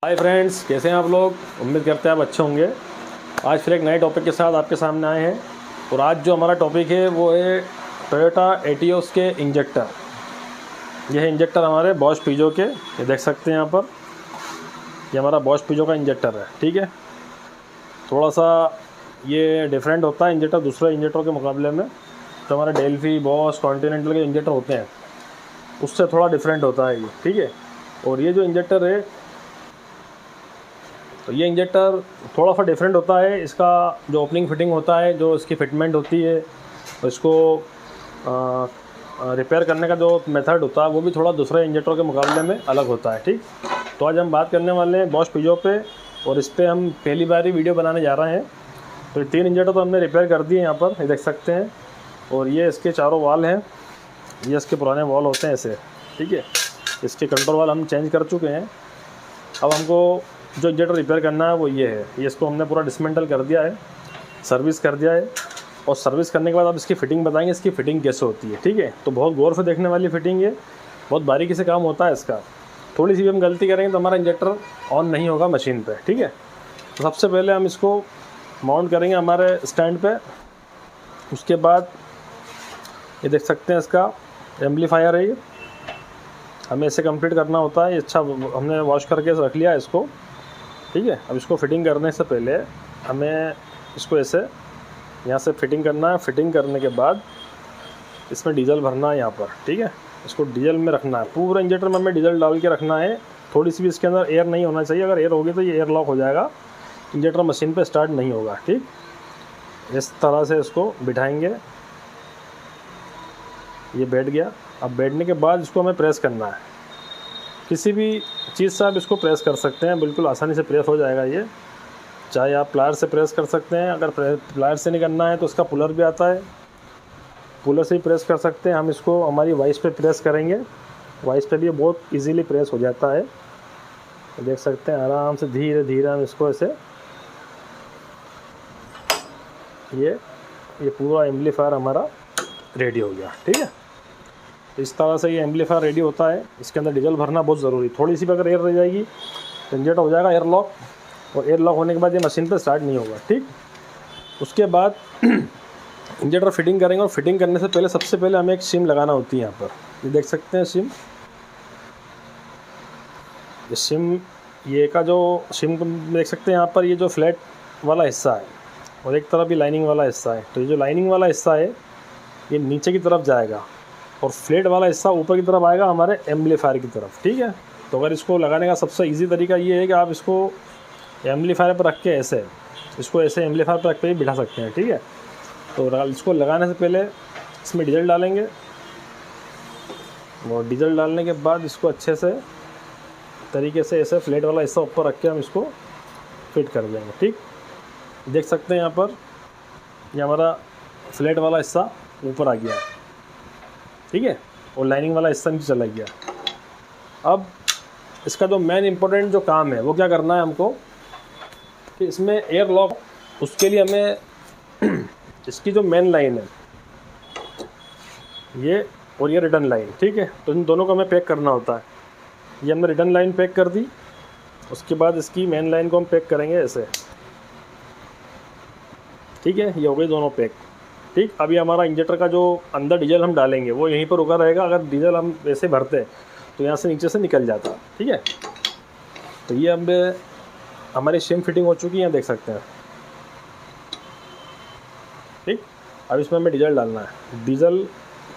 Hi friends, कैसे हैं आप लोग। उम्मीद करते हैं आप अच्छे होंगे। आज फिर एक नए टॉपिक के साथ आपके सामने आए हैं और आज जो हमारा टॉपिक है वो है टोयोटा एटियोस के इंजेक्टर। ये है इंजेक्टर हमारे बॉश पिजो के, ये देख सकते हैं यहाँ पर। ये हमारा बॉश पिजो का इंजेक्टर है, ठीक है। थोड़ा सा ये डिफरेंट होता है इंजेक्टर दूसरे इंजेक्टरों के मुकाबले में। जो हमारे डेल्फी, बॉश, कॉन्टिनेंटल के इंजेक्टर होते हैं उससे थोड़ा डिफरेंट होता है ये, ठीक है। और ये जो इंजेक्टर है तो ये इंजेक्टर थोड़ा सा डिफरेंट होता है। इसका जो ओपनिंग फिटिंग होता है, जो इसकी फिटमेंट होती है, इसको रिपेयर करने का जो मेथड होता है वो भी थोड़ा दूसरे इंजेक्टरों के मुकाबले में अलग होता है, ठीक। तो आज हम बात करने वाले हैं बॉश पिजो पे और इस पर हम पहली बार ही वीडियो बनाने जा रहे हैं। तो ये 3 इंजेक्टर तो हमने रिपेयर कर दिए यहाँ पर, ये देख सकते हैं। और ये इसके चारों वाल हैं, ये इसके पुराने वाल होते हैं ऐसे, ठीक है। इसके कंट्रोल वाल हम चेंज कर चुके हैं। अब हमको जो इंजेक्टर रिपेयर करना है वो ये है। ये इसको हमने पूरा डिसमेंटल कर दिया है, सर्विस कर दिया है। और सर्विस करने के बाद अब इसकी फ़िटिंग बताएंगे, इसकी फ़िटिंग कैसे होती है, ठीक है। तो बहुत गौर से देखने वाली फ़िटिंग है, बहुत बारीकी से काम होता है इसका। थोड़ी सी भी हम गलती करेंगे तो हमारा इंजेक्टर ऑन नहीं होगा मशीन पे, ठीक है। तो सबसे पहले हम इसको माउंट करेंगे हमारे स्टैंड पे। उसके बाद ये देख सकते हैं इसका एम्पलीफायर है, ये हमें इसे कंप्लीट करना होता है। ये अच्छा हमने वॉश करके रख लिया इसको, ठीक है। अब इसको फिटिंग करने से पहले हमें इसको ऐसे यहाँ से फिटिंग करना है। फिटिंग करने के बाद इसमें डीजल भरना है यहाँ पर, ठीक है। इसको डीजल में रखना है, पूरा इंजेक्टर में हमें डीजल डाल के रखना है। थोड़ी सी भी इसके अंदर एयर नहीं होना चाहिए। अगर एयर होगी तो ये एयर लॉक हो जाएगा, इंजेक्टर मशीन पे स्टार्ट नहीं होगा, ठीक। इस तरह से इसको बिठाएंगे, ये बैठ गया। अब बैठने के बाद इसको हमें प्रेस करना है। किसी भी चीज़ से आप इसको प्रेस कर सकते हैं, बिल्कुल आसानी से प्रेस हो जाएगा ये। चाहे आप प्लायर से प्रेस कर सकते हैं, अगर प्लायर से नहीं करना है तो इसका पुलर भी आता है, पुलर से ही प्रेस कर सकते हैं। हम इसको हमारी वाइस पे प्रेस करेंगे, वाइस पे भी बहुत इजीली प्रेस हो जाता है। देख सकते हैं आराम से धीरे धीरे हम इसको ऐसे, ये पूरा एम्पलीफायर हमारा रेडी हो गया, ठीक है। इस तरह से ये एम्पलीफायर रेडी होता है। इसके अंदर डीजल भरना बहुत ज़रूरी। थोड़ी सी भी अगर एयर रह जाएगी तो इंजेक्टर हो जाएगा एयर लॉक, और एयर लॉक होने के बाद ये मशीन पे स्टार्ट नहीं होगा, ठीक। उसके बाद इंजेक्टर फिटिंग करेंगे और फिटिंग करने से पहले सबसे पहले हमें एक सिम लगाना होती है यहाँ पर। ये देख सकते हैं सिम, ये सिम, ये का जो सिम देख सकते हैं यहाँ पर, ये जो फ्लैट वाला हिस्सा है और एक तरफ भी लाइनिंग वाला हिस्सा है। तो ये जो लाइनिंग वाला हिस्सा है ये नीचे की तरफ जाएगा और फ्लैट वाला हिस्सा ऊपर की तरफ आएगा हमारे एम्पलीफायर की तरफ, ठीक है। तो अगर इसको लगाने का सबसे इजी तरीका ये है कि आप इसको एम्पलीफायर पर रख के ऐसे, इसको ऐसे एम्पलीफायर पर रख के भी बिठा सकते हैं, ठीक है। तो इसको लगाने से पहले इसमें डीजल डालेंगे और डीजल डालने के बाद इसको अच्छे से तरीके से ऐसे फ्लैट वाला हिस्सा ऊपर रख के हम इसको फिट कर देंगे, ठीक। देख सकते हैं यहाँ पर ये हमारा फ्लैट वाला हिस्सा ऊपर आ गया, ठीक है, और लाइनिंग वाला हिस्सा नीचे चला गया। अब इसका जो मेन इम्पोर्टेंट जो काम है वो क्या करना है हमको, कि इसमें एयर लॉक, उसके लिए हमें इसकी जो मेन लाइन है ये और ये रिटर्न लाइन, ठीक है, तो इन दोनों को हमें पैक करना होता है। ये हमने रिटर्न लाइन पैक कर दी, उसके बाद इसकी मेन लाइन को हम पैक करेंगे ऐसे, ठीक है। ये हो गई दोनों पैक, ठीक। अभी हमारा इंजेक्टर का जो अंदर डीजल हम डालेंगे वो यहीं पर रुका रहेगा। अगर डीजल हम वैसे भरते तो यहाँ से नीचे से निकल जाता, ठीक है। तो ये अब हमारी सिम फिटिंग हो चुकी है, देख सकते हैं, ठीक। अब इसमें हमें डीजल डालना है, डीजल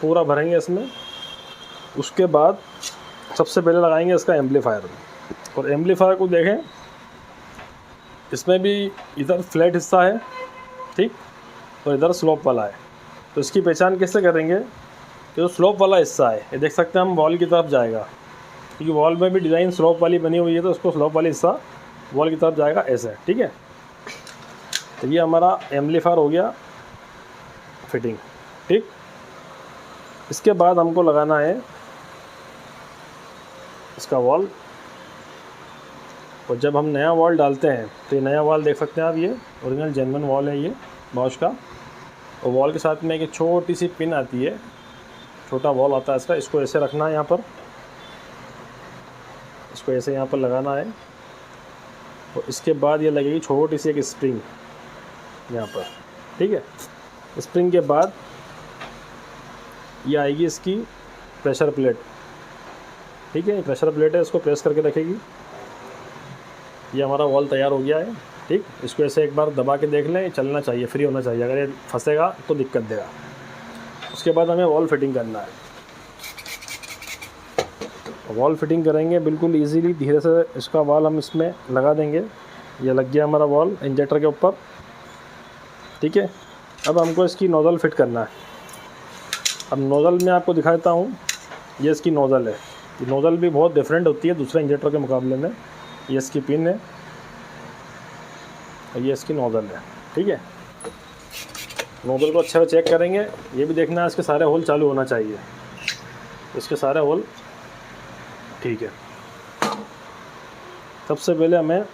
पूरा भरेंगे इसमें। उसके बाद सबसे पहले लगाएंगे इसका एम्पलीफायर, और एम्पलीफायर को देखें, इसमें भी इधर फ्लैट हिस्सा है, ठीक, और इधर स्लोप वाला है। तो इसकी पहचान कैसे करेंगे, कि जो स्लोप वाला हिस्सा है ये देख सकते हैं हम वॉल की तरफ जाएगा, क्योंकि वॉल में भी डिज़ाइन स्लोप वाली बनी हुई है, तो उसको स्लोप वाली हिस्सा वॉल की तरफ जाएगा ऐसे, ठीक है। तो ये हमारा एम्पलीफायर हो गया फिटिंग, ठीक। इसके बाद हमको लगाना है इसका वॉल, और जब हम नया वॉल डालते हैं तो ये नया वॉल देख सकते हैं आप, ये ओरिजिनल जेन्युइन वॉल है ये बॉश का। और वॉल के साथ में एक छोटी सी पिन आती है, छोटा वॉल आता है इसका, इसको ऐसे रखना है यहाँ पर, इसको ऐसे यहाँ पर लगाना है। और इसके बाद ये लगेगी छोटी सी एक स्प्रिंग यहाँ पर, ठीक है। स्प्रिंग के बाद ये आएगी इसकी प्रेशर प्लेट, ठीक है। प्रेशर प्लेट है, इसको प्रेस करके रखेगी। ये हमारा वॉल तैयार हो गया है, ठीक। इसको ऐसे एक बार दबा के देख लें, चलना चाहिए, फ्री होना चाहिए। अगर ये फंसेगा तो दिक्कत देगा। उसके बाद हमें वॉल फिटिंग करना है। वॉल फिटिंग करेंगे बिल्कुल इजीली, धीरे से इसका वॉल हम इसमें लगा देंगे। ये लग गया हमारा वॉल इंजेक्टर के ऊपर, ठीक है। अब हमको इसकी नोज़ल फिट करना है। अब नोज़ल में आपको दिखाता हूँ, ये इसकी नोज़ल है। ये नोज़ल भी बहुत डिफरेंट होती है दूसरे इंजेक्टर के मुकाबले में। ये इसकी पिन है और ये इसकी नोज़ल है, ठीक है। नोज़ल को अच्छे से चेक करेंगे। ये भी देखना है इसके सारे होल चालू होना चाहिए, इसके सारे होल ठीक है। सबसे पहले हमें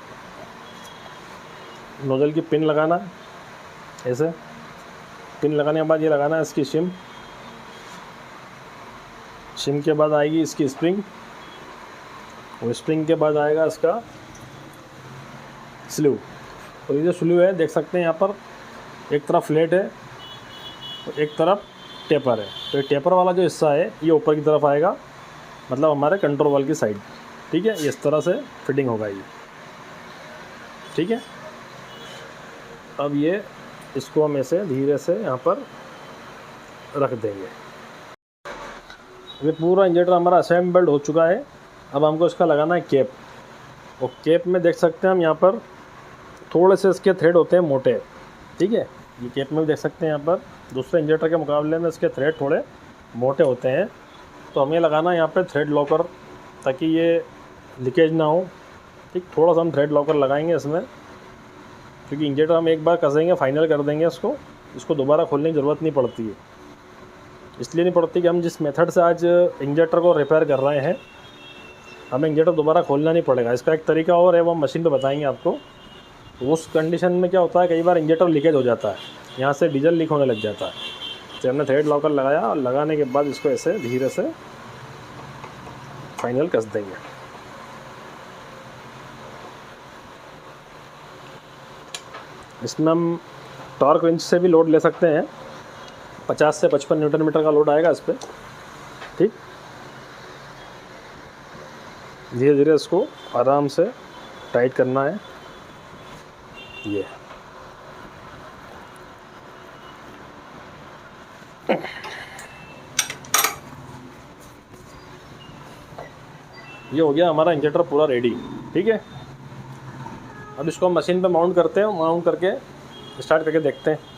नोज़ल की पिन लगाना है, ऐसे। पिन लगाने के बाद ये लगाना है इसकी शिम। शिम के बाद आएगी इसकी स्प्रिंग, और स्प्रिंग के बाद आएगा इसका स्लीव। और ये जो स्लीव है देख सकते हैं यहाँ पर एक तरफ फ्लैट है और एक तरफ टेपर है। तो ये टेपर वाला जो हिस्सा है ये ऊपर की तरफ आएगा, मतलब हमारे कंट्रोल वाल की साइड, ठीक है। इस तरह से फिटिंग होगा ये, ठीक है। अब ये इसको हम ऐसे धीरे से यहाँ पर रख देंगे। ये पूरा इंजेक्टर हमारा असेंबल्ड हो चुका है। अब हमको इसका लगाना है कैप। और कैप में देख सकते हैं हम यहाँ पर थोड़े से इसके थ्रेड होते हैं मोटे, ठीक है। ये कैप में भी देख सकते हैं यहाँ पर दूसरे इंजेक्टर के मुकाबले में इसके थ्रेड थोड़े मोटे होते हैं। तो हमें लगाना है यहाँ पे थ्रेड लॉकर, ताकि ये लीकेज ना हो, ठीक। थोड़ा सा हम थ्रेड लॉकर लगाएंगे इसमें, क्योंकि इंजेक्टर हम एक बार कसेंगे, फाइनल कर देंगे इसको दोबारा खोलने की ज़रूरत नहीं पड़ती है। इसलिए नहीं पड़ती कि हम जिस मेथड से आज इंजेक्टर को रिपेयर कर रहे हैं, हमें इंजेक्टर दोबारा खोलना नहीं पड़ेगा। इसका एक तरीका और है, वो हम मशीन पे बताएंगे आपको। उस कंडीशन में क्या होता है, कई बार इंजेक्टर लीकेज हो जाता है, यहाँ से डीजल लीक होने लग जाता है। तो हमने थ्रेड लॉकर लगाया और लगाने के बाद इसको ऐसे धीरे से फाइनल कस देंगे। इसमें हम टॉर्क रेंच से भी लोड ले सकते हैं, 50 से 55 न्यूटन मीटर का लोड आएगा इस पर, ठीक। धीरे धीरे इसको आराम से टाइट करना है। ये हो गया हमारा इंजेक्टर पूरा रेडी, ठीक है। अब इसको हम मशीन पे माउंट करते हैं, माउंट करके स्टार्ट करके देखते हैं।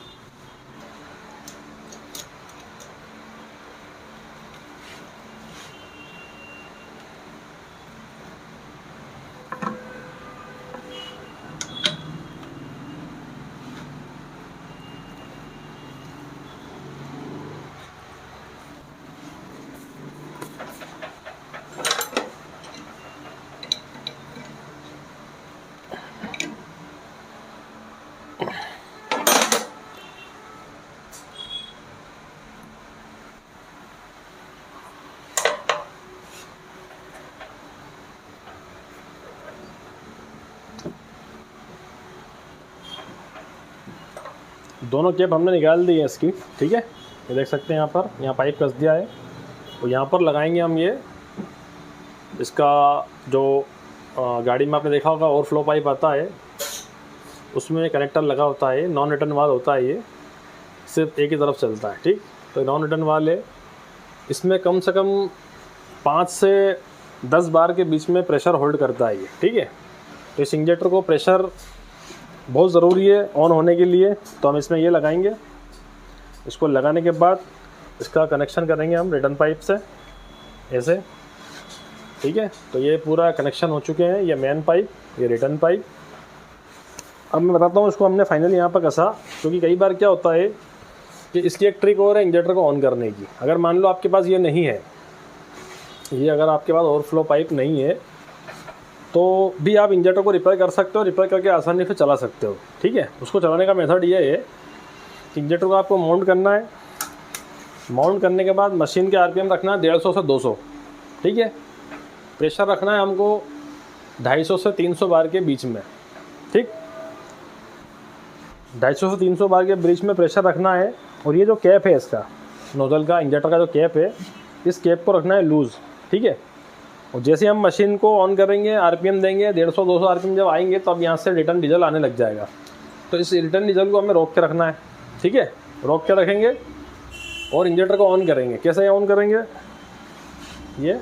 दोनों केप हमने निकाल दी है इसकी, ठीक है। ये देख सकते हैं यहाँ पर, यहाँ पाइप कस दिया है। तो यहाँ पर लगाएंगे हम ये इसका जो गाड़ी में आपने देखा होगा ओवरफ्लो पाइप आता है, उसमें कनेक्टर लगा होता है, नॉन रिटर्न वाल होता है। ये सिर्फ एक ही तरफ चलता है, ठीक। तो नॉन रिटर्न वाल है, इसमें कम से कम 5 से 10 बार के बीच में प्रेशर होल्ड करता है ये, ठीक है। तो इस इंजेक्टर को प्रेशर बहुत ज़रूरी है ऑन होने के लिए, तो हम इसमें ये लगाएंगे। इसको लगाने के बाद इसका कनेक्शन करेंगे हम रिटर्न पाइप से ऐसे, ठीक है। तो ये पूरा कनेक्शन हो चुके हैं, ये मेन पाइप, ये रिटर्न पाइप। अब मैं बताता हूँ इसको हमने फाइनली यहाँ पर कसा, क्योंकि कई बार क्या होता है कि इसकी एक ट्रिक और है इंजेक्टर को ऑन करने की। अगर मान लो आपके पास ये नहीं है, ये अगर आपके पास ओवरफ्लो पाइप नहीं है, तो भी आप इंजेक्टर को रिपेयर कर सकते हो, रिपेयर करके आसानी से चला सकते हो, ठीक है। उसको चलाने का मेथड ये है कि इंजेक्टर को आपको माउंट करना है। माउंट करने के बाद मशीन के आरपीएम रखना है 150 से 200, ठीक है। प्रेशर रखना है हमको 250 से 300 बार के बीच में, 250 से 300 बार के बीच में प्रेशर रखना है। और ये जो कैप है इसका, नोजल का, इंजेक्टर का जो कैप है, इस कैप को रखना है लूज़, ठीक है। और जैसे हम मशीन को ऑन करेंगे, आरपीएम देंगे 150-200 आरपीएम जब आएंगे तो अब यहाँ से रिटर्न डीजल आने लग जाएगा। तो इस रिटर्न डीजल को हमें रोक के रखना है, ठीक है। रोक के रखेंगे और इंजेक्टर को ऑन करेंगे। कैसे ऑन करेंगे, ये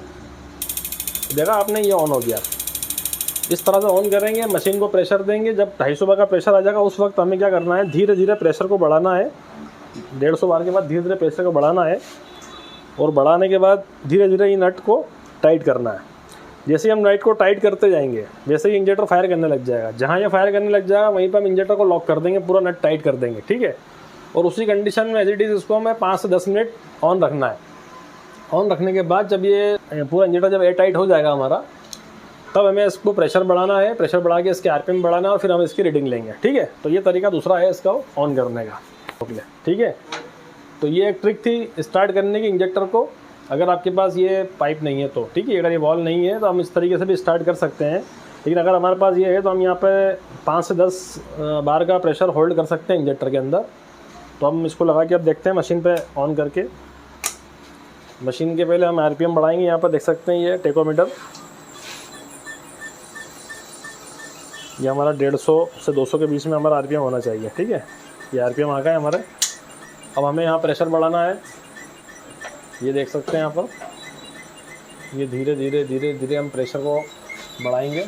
देखा आपने, ये ऑन हो गया। इस तरह से ऑन करेंगे, मशीन को प्रेशर देंगे। जब 250 बार का प्रेशर आ जाएगा उस वक्त हमें क्या करना है, धीरे धीरे प्रेशर को बढ़ाना है। 150 बार के बाद धीरे धीरे प्रेशर को बढ़ाना है और बढ़ाने के बाद धीरे धीरे ये नट को टाइट करना है। जैसे ही हम नट को टाइट करते जाएंगे वैसे ही इंजेक्टर फायर करने लग जाएगा। जहाँ ये फायर करने लग जाएगा वहीं पर हम इंजेक्टर को लॉक कर देंगे, पूरा नट टाइट कर देंगे, ठीक है। और उसी कंडीशन में एज इट इज़ इसको हमें 5 से 10 मिनट ऑन रखना है। ऑन रखने के बाद जब ये पूरा इंजेक्टर जब एयर टाइट हो जाएगा हमारा, तब हमें इसको प्रेशर बढ़ाना है। प्रेशर बढ़ा के इसके आरपीएम बढ़ाना है और फिर हम इसकी रीडिंग लेंगे, ठीक है। तो ये तरीका दूसरा है इसका ऑन करने का, ठीक है। तो ये एक ट्रिक थी स्टार्ट करने की इंजेक्टर को। अगर आपके पास ये पाइप नहीं है तो ठीक है, अगर ये वॉल नहीं है तो हम इस तरीके से भी स्टार्ट कर सकते हैं। लेकिन अगर हमारे पास ये है तो हम यहाँ पे 5 से 10 बार का प्रेशर होल्ड कर सकते हैं इंजेक्टर के अंदर। तो हम इसको लगा के अब देखते हैं मशीन पे ऑन करके। मशीन के पहले हम आरपीएम बढ़ाएंगे। यहाँ पर देख सकते हैं ये टेकोमीटर, ये हमारा 150 से 200 के बीच में हमारा आरपीएम होना चाहिए, ठीक है। ये आरपीएम आ गए हमारे। अब हमें यहाँ प्रेशर बढ़ाना है, ये देख सकते हैं यहाँ पर। ये धीरे धीरे धीरे धीरे हम प्रेशर को बढ़ाएंगे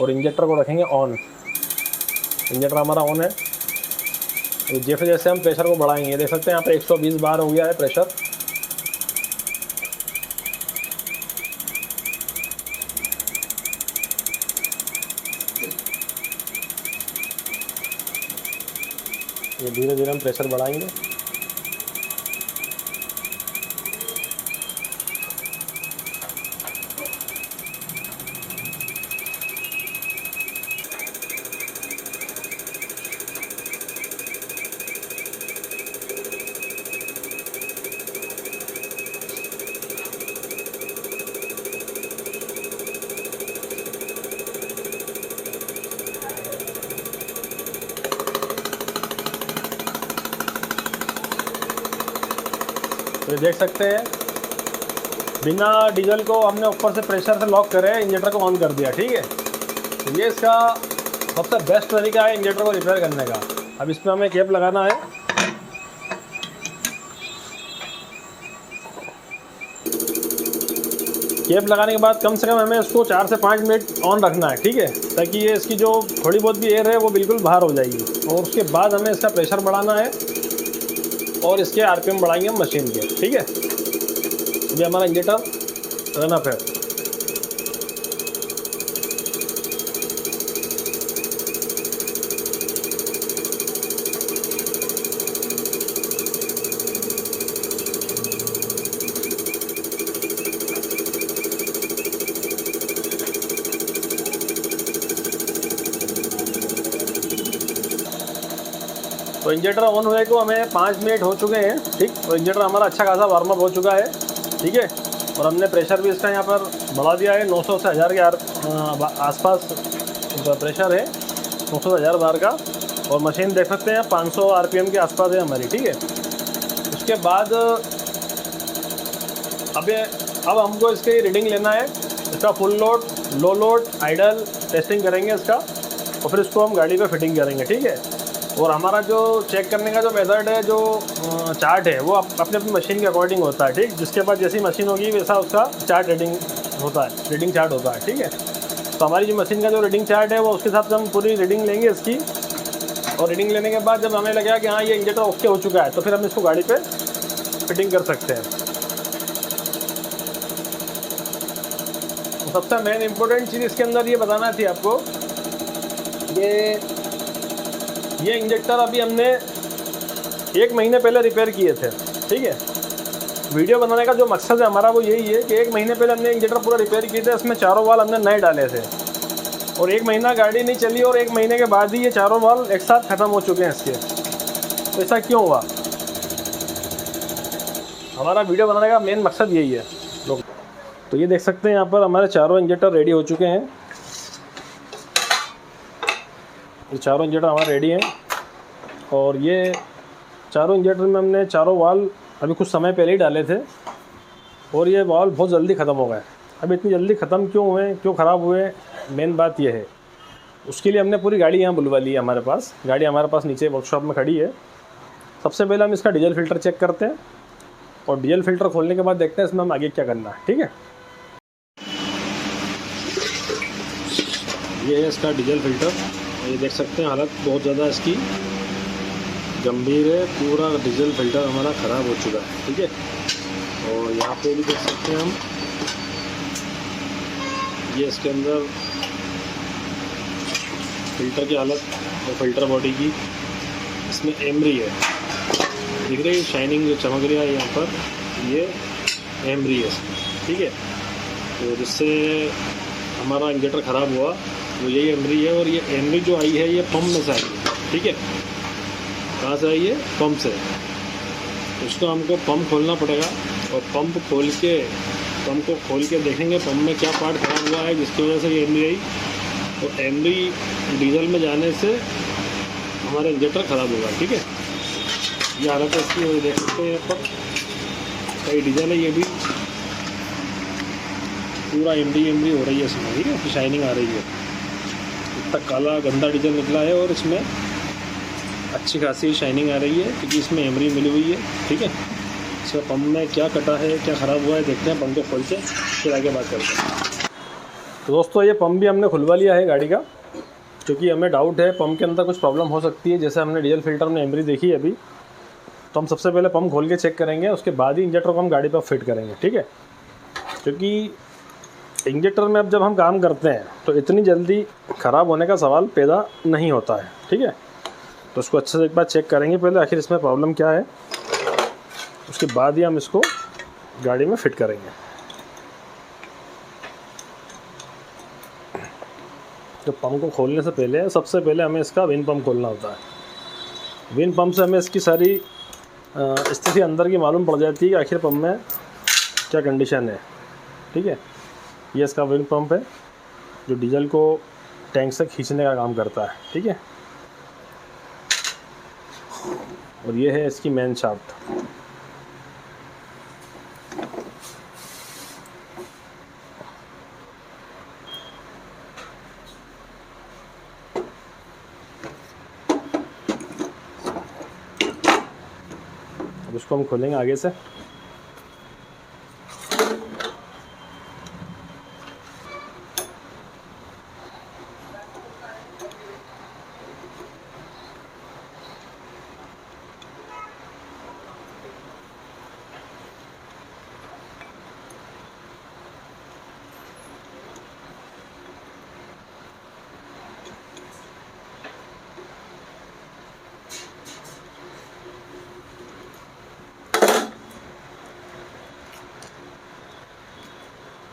और इंजेक्टर को रखेंगे ऑन। इंजेक्टर हमारा ऑन है। जैसे जैसे हम प्रेशर को बढ़ाएंगे, देख सकते हैं यहाँ पर 120 बार हो गया है प्रेशर। ये धीरे धीरे हम प्रेशर बढ़ाएंगे। तो ये देख सकते हैं बिना डीजल को हमने ऊपर से प्रेशर से लॉक करे इंजेक्टर को ऑन कर दिया, ठीक है। तो ये इसका सबसे बेस्ट तरीका है इंजेक्टर को रिपेयर करने का। अब इसमें हमें कैप लगाना है। कैप लगाने के बाद कम से कम हमें इसको 4 से 5 मिनट ऑन रखना है, ठीक है, ताकि ये इसकी जो थोड़ी बहुत भी एयर है वो बिल्कुल बाहर हो जाएगी। और उसके बाद हमें इसका प्रेशर बढ़ाना है और इसके आरपीएम बढ़ाएंगे हम मशीन के, ठीक है। ये हमारा इंजेक्टर रन अप है। तो इंजेक्टर ऑन हुए को हमें 5 मिनट हो चुके हैं, ठीक। और इंजेक्टर हमारा अच्छा खासा वार्म अप हो चुका है, ठीक है। और हमने प्रेशर भी इसका यहाँ पर बढ़ा दिया है। 900 से 1000 के आसपास प्रेशर है, 900 से 1000 बार का। और मशीन देख सकते हैं 500 आरपीएम के आसपास है हमारी, ठीक है। उसके बाद अब हमको इसकी रीडिंग लेना है। इसका फुल लोड, लो लोड, आइडल टेस्टिंग करेंगे इसका और फिर इसको हम गाड़ी पे फिटिंग करेंगे, ठीक है। और हमारा जो चेक करने का जो मेथड है, जो चार्ट है, वो अपने अपनी मशीन के अकॉर्डिंग होता है, ठीक। जिसके पास जैसी मशीन होगी वैसा उसका चार्ट रीडिंग होता है, रीडिंग चार्ट होता है, ठीक है। तो हमारी जो मशीन का जो रीडिंग चार्ट है वो उसके हिसाब से हम पूरी रीडिंग लेंगे इसकी। और रीडिंग लेने के बाद जब हमें लगेगा कि हाँ ये इंजेक्टर ओके हो चुका है तो फिर हम इसको गाड़ी पे फिटिंग कर सकते हैं। तो सबसे मेन इम्पोर्टेंट चीज़ इसके अंदर ये बताना थी आपको, ये इंजेक्टर अभी हमने 1 महीने पहले रिपेयर किए थे, ठीक है। वीडियो बनाने का जो मकसद है हमारा वो यही है कि 1 महीने पहले हमने इंजेक्टर पूरा रिपेयर किए थे। इसमें चारों वाल हमने नए डाले थे और 1 महीना गाड़ी नहीं चली और 1 महीने के बाद ही ये चारों वाल एक साथ ख़त्म हो चुके हैं इसके। तो ऐसा क्यों हुआ? हमारा वीडियो बनाने का मेन मकसद यही है लोग। तो ये देख सकते हैं यहाँ पर हमारे चारों इंजेक्टर रेडी हो चुके हैं। ये चारों इंजेक्टर हमारे रेडी हैं। और ये चारों इंजेक्टर में हमने चारों वाल्व अभी कुछ समय पहले ही डाले थे और ये वाल्व बहुत जल्दी ख़त्म हो गए। अब इतनी जल्दी ख़त्म क्यों हुए, क्यों ख़राब हुए, मेन बात ये है। उसके लिए हमने पूरी गाड़ी यहाँ बुलवा ली है हमारे पास। गाड़ी हमारे पास नीचे वर्कशॉप में खड़ी है। सबसे पहले हम इसका डीजल फ़िल्टर चेक करते हैं और डीजल फ़िल्टर खोलने के बाद देखते हैं इसमें हम आगे क्या करना है। ठीक है, ये है इसका डीजल फ़िल्टर। ये देख सकते हैं हालत बहुत ज़्यादा इसकी गंभीर है। पूरा डीजल फ़िल्टर हमारा ख़राब हो चुका है। ठीक है, और यहाँ पे भी देख सकते हैं हम, ये इसके अंदर फ़िल्टर की हालत और फ़िल्टर बॉडी की, इसमें एमरी है, दिख रही है शाइनिंग जो चमक रही है यहाँ पर, ये एमरी है इसमें। ठीक है, तो जिससे हमारा इंजेक्टर ख़राब हुआ वो यही एमरी है। और ये एमरी जो आई है ये पंप में से आई है। ठीक है, कहाँ से आई है? पंप से। उसको हमको पंप खोलना पड़ेगा और पंप को खोल के देखेंगे पंप में क्या पार्ट ख़राब हुआ है जिसकी वजह से ये एमरी आई। तो एमरी डीजल में जाने से हमारा इंजेक्टर ख़राब होगा। ठीक है, ये हालत है इसकी, देख सकते हैं यहाँ पर कई डीजल है, ये भी पूरा एमरी हो रही है इसमें। ठीक है, शाइनिंग आ रही है। इतना काला गंदा डीजल निकला है और इसमें अच्छी खासी शाइनिंग आ रही है क्योंकि इसमें एमरी मिली हुई है। ठीक है, इसका पंप में क्या कटा है, क्या ख़राब हुआ है, देखते हैं। पंप को खोल के फिर आगे बात करते हैं। तो दोस्तों ये पंप भी हमने खुलवा लिया है गाड़ी का, क्योंकि हमें डाउट है पंप के अंदर कुछ प्रॉब्लम हो सकती है। जैसे हमने डीजल फ़िल्टर में एमरी देखी है अभी, तो हम सबसे पहले पंप खोल के चेक करेंगे, उसके बाद ही इंजेक्टर को हम गाड़ी पर फिट करेंगे। ठीक है, क्योंकि इंजेक्टर में अब जब हम काम करते हैं तो इतनी जल्दी ख़राब होने का सवाल पैदा नहीं होता है। ठीक है, तो उसको अच्छे से एक बार चेक करेंगे पहले आखिर इसमें प्रॉब्लम क्या है, उसके बाद ही हम इसको गाड़ी में फिट करेंगे। तो पंप को खोलने से पहले सबसे पहले हमें इसका विन पंप खोलना होता है। विन पंप से हमें इसकी सारी स्थिति अंदर की मालूम पड़ जाती है कि आखिर पंप में क्या कंडीशन है। ठीक है, ये इसका विन पंप है जो डीजल को टैंक से खींचने का काम करता है। ठीक है, और ये है इसकी मेन शाफ्ट। अब इसको हम खोलेंगे आगे से।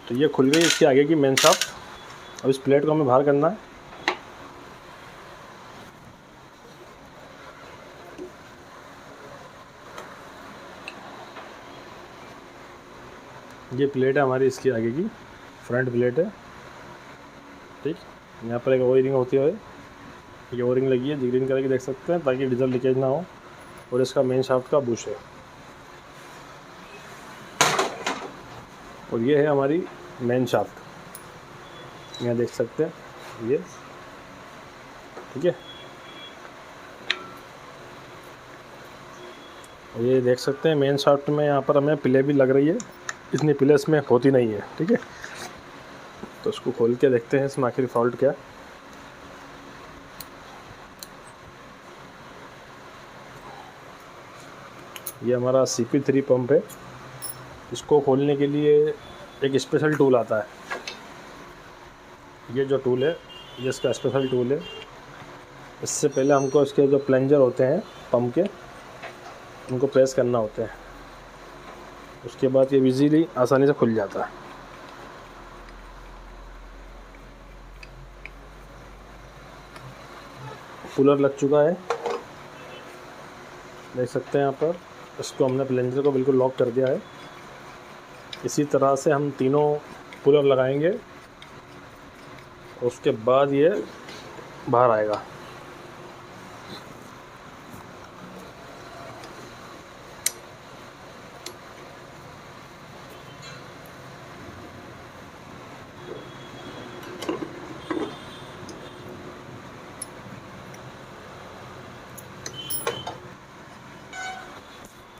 तो ये खुल गई इसके आगे की मेन शाफ्ट। अब इस प्लेट को हमें बाहर करना है। ये प्लेट है हमारी इसकी आगे की, फ्रंट प्लेट है। ठीक, यहाँ पर एक ओरिंग होती है, ये ओरिंग लगी है ग्रीन कलर की, देख सकते हैं, ताकि डीजल लीकेज ना हो। और इसका मेन शाफ्ट का बुश है। और ये है हमारी मेन शाफ्ट, यहाँ देख सकते हैं ये। ठीक है, और ये देख सकते हैं मेन शाफ्ट में यहाँ पर हमें पिले भी लग रही है, इतनी पिले इसमें होती नहीं है। ठीक है, तो इसको खोल के देखते हैं इसमें आखिर फॉल्ट क्या है। ये हमारा CP3 पंप है। इसको खोलने के लिए एक स्पेशल टूल आता है। ये जो टूल है ये इसका स्पेशल टूल है। इससे पहले हमको इसके जो प्लंजर होते हैं पंप के, उनको प्रेस करना होता है। उसके बाद ये इजीली आसानी से खुल जाता है। कूलर लग चुका है, देख सकते हैं यहाँ पर। इसको हमने प्लंजर को बिल्कुल लॉक कर दिया है। इसी तरह से हम तीनों कूलर लगाएंगे, उसके बाद ये बाहर आएगा।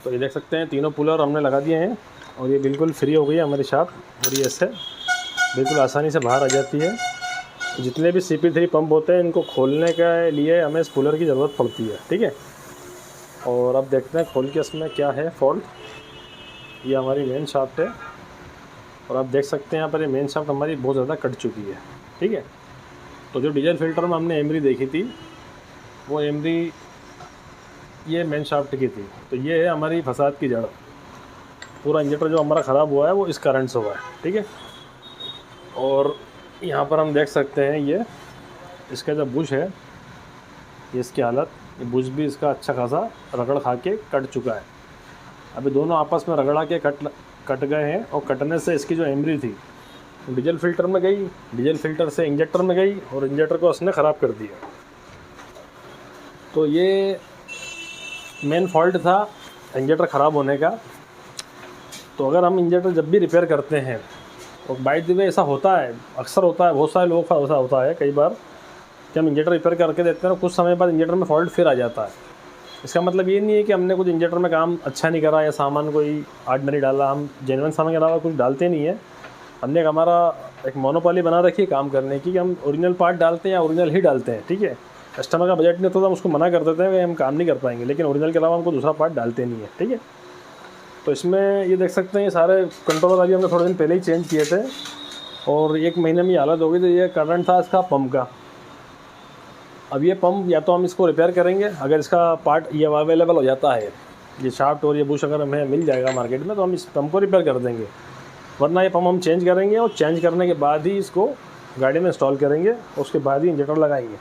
तो ये देख सकते हैं तीनों पुलर हमने लगा दिए हैं और ये बिल्कुल फ्री हो गई है हमारी शाफ्ट, और ये ऐसे बिल्कुल आसानी से बाहर आ जाती है। जितने भी CP3 पंप होते हैं इनको खोलने के लिए हमें इस पुलर की ज़रूरत पड़ती है, ठीक है। और अब देखते हैं खोल के इसमें क्या है फॉल्ट। ये हमारी मेन शाफ्ट है और आप देख सकते हैं यहाँ पर ये मेन शाफ्ट हमारी बहुत ज़्यादा कट चुकी है, ठीक है। तो जो डीजल फिल्टर में हमने एमरी देखी थी वो एमरी ये मेन शाफ्ट की थी। तो ये है हमारी फसाद की जड़। पूरा इंजेक्टर जो हमारा ख़राब हुआ है वो इस कारण से हुआ है, ठीक है। और यहाँ पर हम देख सकते हैं ये इसका जो बुश है, ये इसकी हालत, ये बुश भी इसका अच्छा खासा रगड़ खा के कट चुका है। अभी दोनों आपस में रगड़ा के कट गए हैं और कटने से इसकी जो एमरी थी डीजल फिल्टर में गई, डीजल फिल्टर से इंजेक्टर में गई और इंजेक्टर को उसने ख़राब कर दिया। तो ये मेन फॉल्ट था इंजेक्टर ख़राब होने का। तो अगर हम इंजेक्टर जब भी रिपेयर करते हैं, और बाय द वे ऐसा होता है, अक्सर होता है, बहुत सारे लोगों का ऐसा होता है कई बार कि हम इंजेक्टर रिपेयर करके देते हैं, कुछ समय बाद इंजेक्टर में फॉल्ट फिर आ जाता है। इसका मतलब ये नहीं है कि हमने कुछ इंजेक्टर में काम अच्छा नहीं करा या सामान कोई ऑर्डिनरी डाला। हम जेन्युइन सामान के अलावा कुछ डालते नहीं है। हमने हमारा एक मोनोपोली बना रखी है काम करने की कि हम ओरिजिनल पार्ट डालते हैं या ओरिजिनल ही डालते हैं, ठीक है। कस्टमर का बजट नहीं होता तो हम उसको मना कर देते हैं कि हम काम नहीं कर पाएंगे, लेकिन ओरिजिनल के अलावा हमको दूसरा पार्ट डालते नहीं है, ठीक है। तो इसमें ये देख सकते हैं ये सारे कंट्रोलर अभी हमने थोड़े दिन पहले ही चेंज किए थे और 1 महीने में ये हालत हो गई। तो ये कारण था इसका पंप का। अब ये पंप या तो हम इसको रिपेयर करेंगे, अगर इसका पार्ट ये अवेलेबल हो जाता है, ये शाफ्ट और ये बुश अगर हमें मिल जाएगा मार्केट में, तो हम इस पंप को रिपेयर कर देंगे। वरना ये पंप हम चेंज करेंगे और चेंज करने के बाद ही इसको गाड़ी में इंस्टॉल करेंगे और उसके बाद ही इंजेक्टर लगाएंगे।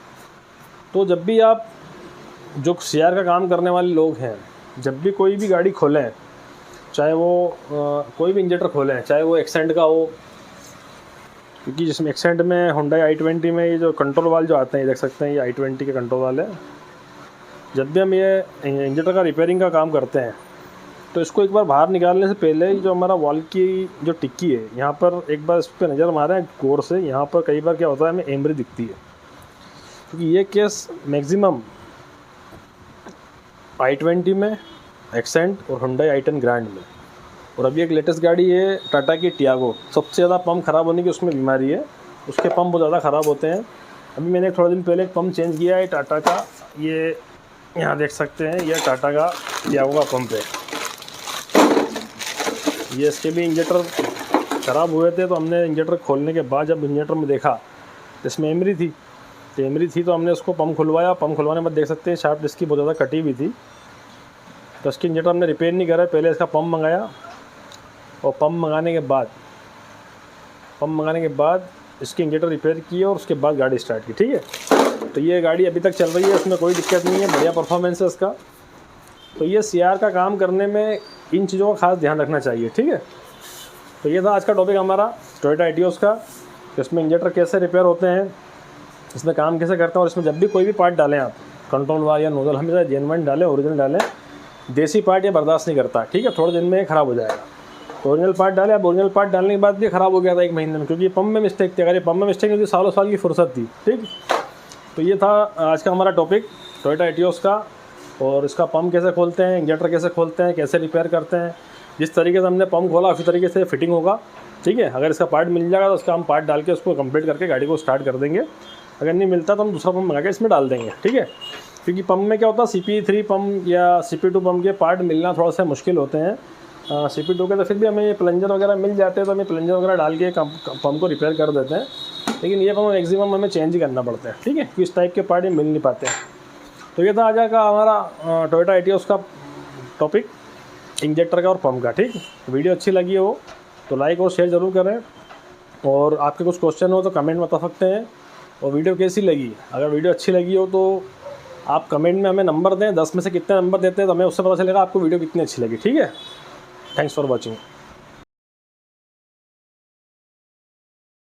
तो जब भी आप जो CR का काम करने वाले लोग हैं, जब भी कोई भी गाड़ी खोलें, चाहे वो कोई भी इंजेक्टर खोलें, चाहे वो एक्सेंट का हो, क्योंकि जिसमें एक्सेंट में Hyundai i20 में ये जो कंट्रोल वाल जो आते हैं, ये देख सकते हैं ये i20 के कंट्रोल वाल है। जब भी हम ये इंजेक्टर का रिपेयरिंग का काम करते हैं तो इसको एक बार बाहर निकालने से पहले ही जो हमारा वॉल की जो टिक्की है, यहाँ पर एक बार इस पर नज़र मारें गौर से। यहाँ पर कई बार क्या होता है हमें एमरी दिखती है, क्योंकि ये केस मैक्सिमम i20 में, एक्सेंट और Hyundai i10 ग्रैंड में। और अभी एक लेटेस्ट गाड़ी है टाटा की टियागो, सबसे ज़्यादा पंप ख़राब होने की उसमें बीमारी है, उसके पंप बहुत ज़्यादा ख़राब होते हैं। अभी मैंने थोड़े दिन पहले एक पंप चेंज किया है टाटा का, ये यहाँ देख सकते हैं ये टाटा का टियागो का पंप है। ये इसके भी इंजेक्टर ख़राब हुए थे, तो हमने इंजेक्टर खोलने के बाद जब इंजेक्टर में देखा तो इसमें एमरी थी, तो हमने उसको पंप खुलवाया। पंप खुलवाने के बाद देख सकते हैं शाफ्ट इसकी बहुत ज़्यादा कटी हुई थी। तो इसकी इंजेक्टर हमने रिपेयर नहीं करा, पहले इसका पंप मंगाया और पंप मंगाने के बाद इसकी इंजेक्टर रिपेयर किए और उसके बाद गाड़ी स्टार्ट की, ठीक है। तो ये गाड़ी अभी तक चल रही है, इसमें कोई दिक्कत नहीं है, बढ़िया परफॉर्मेंस है इसका। तो ये CR का काम करने में इन चीज़ों का खास ध्यान रखना चाहिए, ठीक है। तो ये था आज का टॉपिक हमारा टोयोटा एटियोस का। इसमें इंजेक्टर कैसे रिपेयर होते हैं, इसमें काम कैसे करते हैं, और इसमें जब भी कोई भी पार्ट डालें आप, कंट्रोल वाल या नोजल, हमेशा जेन्युइन डालें, ओरिजिनल डालें। देसी पार्ट ये बर्दाश्त नहीं करता, ठीक है, थोड़े दिन में ख़राब हो जाएगा। तो ओरिजिनल पार्ट डाले। अब ओरिजिनल पार्ट डालने के बाद भी ख़राब हो गया था 1 महीने में, क्योंकि पंप में मिस्टेक थी। अगर ये पंप में मिस्टेक नहीं थी, सालों साल की फुर्सत थी, ठीक। तो ये था आज का हमारा टॉपिक टोयोटा एटियोस का, और इसका पंप कैसे खोलते हैं, इंजेक्टर कैसे खोलते हैं, कैसे रिपेयर करते हैं। जिस तरीके से हमने पंप खोला उसी तरीके से फिटिंग होगा, ठीक है। अगर इसका पार्ट मिल जाएगा तो उसका हम पार्ट डाल के उसको कंप्लीट करके गाड़ी को स्टार्ट कर देंगे। अगर नहीं मिलता तो हम दूसरा पंप मंगा के इसमें डाल देंगे, ठीक है। क्योंकि पंप में क्या होता है, CP3 पंप या CP2 पंप के पार्ट मिलना थोड़ा सा मुश्किल होते हैं। CP2 के तो फिर भी हमें ये प्लंजर वगैरह मिल जाते हैं, तो हमें प्लंजर वगैरह डाल के पंप को रिपेयर कर देते हैं। लेकिन ये पंप मैक्सिमम हमें चेंज ही करना पड़ता है, ठीक है, क्योंकि इस टाइप के पार्ट मिल नहीं पाते हैं। तो ये था आज का हमारा टोयोटा एटियोस का टॉपिक, इंजेक्टर का और पंप का, ठीक। वीडियो अच्छी लगी हो तो लाइक और शेयर ज़रूर करें, और आपके कुछ क्वेश्चन हो तो कमेंट में बता सकते हैं। और वीडियो कैसी लगी, अगर वीडियो अच्छी लगी हो तो आप कमेंट में हमें नंबर दें, 10 में से कितने नंबर देते हैं तो हमें उससे पता चलेगा आपको वीडियो कितनी अच्छी लगी, ठीक है। Thanks for watching.